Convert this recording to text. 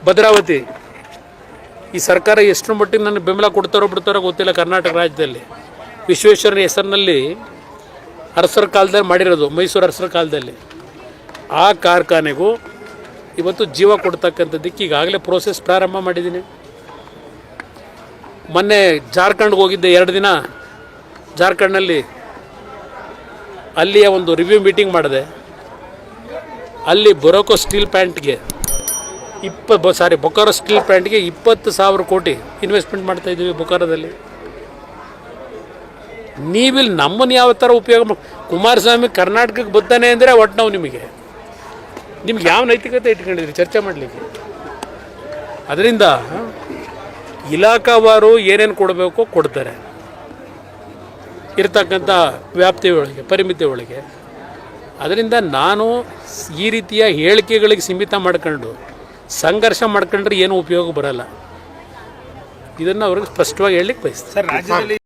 ಭದ್ರಾವತಿ ಈ ಸರ್ಕಾರ ಎಷ್ಟು ಮಟ್ಟಿಗೆ ನನಗೆ ಬೆಂಬಲ ಕೊಡ್ತಾರೋ ಬಿಡ್ತಾರೋ ಗೊತ್ತಿಲ್ಲ. ಕರ್ನಾಟಕ ರಾಜ್ಯದಲ್ಲಿ ವಿಶ್ವೇಶ್ವರನ ಹೆಸರಿನಲ್ಲಿ ಅರಸರ ಕಾಲದಲ್ಲಿ ಮಾಡಿರೋದು, ಮೈಸೂರು ಅರಸರ ಕಾಲದಲ್ಲಿ. ಆ ಕಾರ್ಖಾನೆಗೂ ಇವತ್ತು ಜೀವ ಕೊಡ್ತಕ್ಕಂಥದ್ದಕ್ಕೆ ಈಗಾಗಲೇ ಪ್ರೋಸೆಸ್ ಪ್ರಾರಂಭ ಮಾಡಿದ್ದೀನಿ. ಮೊನ್ನೆ ಜಾರ್ಖಂಡ್ಗೆ ಹೋಗಿದ್ದೆ 2 ದಿನ. ಜಾರ್ಖಂಡ್ನಲ್ಲಿ ಅಲ್ಲಿಯ ಒಂದು ರಿವ್ಯೂ ಮೀಟಿಂಗ್ ಮಾಡಿದೆ. ಅಲ್ಲಿ ಬೊಕಾರೋ ಸ್ಟೀಲ್ ಪ್ಲ್ಯಾಂಟ್ಗೆ ಬೊಕಾರೋ ಸ್ಟೀಲ್ ಪ್ಲ್ಯಾಂಟ್ಗೆ 20,000 ಕೋಟಿ ಇನ್ವೆಸ್ಟ್ಮೆಂಟ್ ಮಾಡ್ತಾಯಿದ್ದೀವಿ ಬೊಕಾರೋದಲ್ಲಿ. ನೀವಿಲ್ಲಿ ನಮ್ಮನ್ನು ಯಾವ ಥರ ಉಪಯೋಗ ಕುಮಾರಸ್ವಾಮಿ ಕರ್ನಾಟಕಕ್ಕೆ ಬರ್ತಾನೆ ಅಂದರೆ ಒಟ್ಟು ನಾವು ನಿಮಗೆ ಯಾವ ನೈತಿಕತೆ ಇಟ್ಕೊಂಡಿದ್ರಿ ಚರ್ಚೆ ಮಾಡಲಿಕ್ಕೆ? ಅದರಿಂದ ಇಲಾಖಾವಾರು ಏನೇನು ಕೊಡಬೇಕು ಕೊಡ್ತಾರೆ ಇರ್ತಕ್ಕಂಥ ವ್ಯಾಪ್ತಿ ಒಳಗೆ, ಪರಿಮಿತಿ ಒಳಗೆ. ಅದರಿಂದ ನಾನು ಈ ರೀತಿಯ ಹೇಳಿಕೆಗಳಿಗೆ ಸೀಮಿತ ಮಾಡ್ಕೊಂಡು ಸಂಘರ್ಷ ಮಾಡ್ಕೊಂಡ್ರೆ ಏನೂ ಉಪಯೋಗ ಬರಲ್ಲ. ಇದನ್ನು ಅವ್ರಿಗೆ ಸ್ಪಷ್ಟವಾಗಿ ಹೇಳಲಿಕ್ಕೆ ಬಯಸ್ತೀನಿ. ಸರ್, ರಾಜ್ಯದಲ್ಲಿ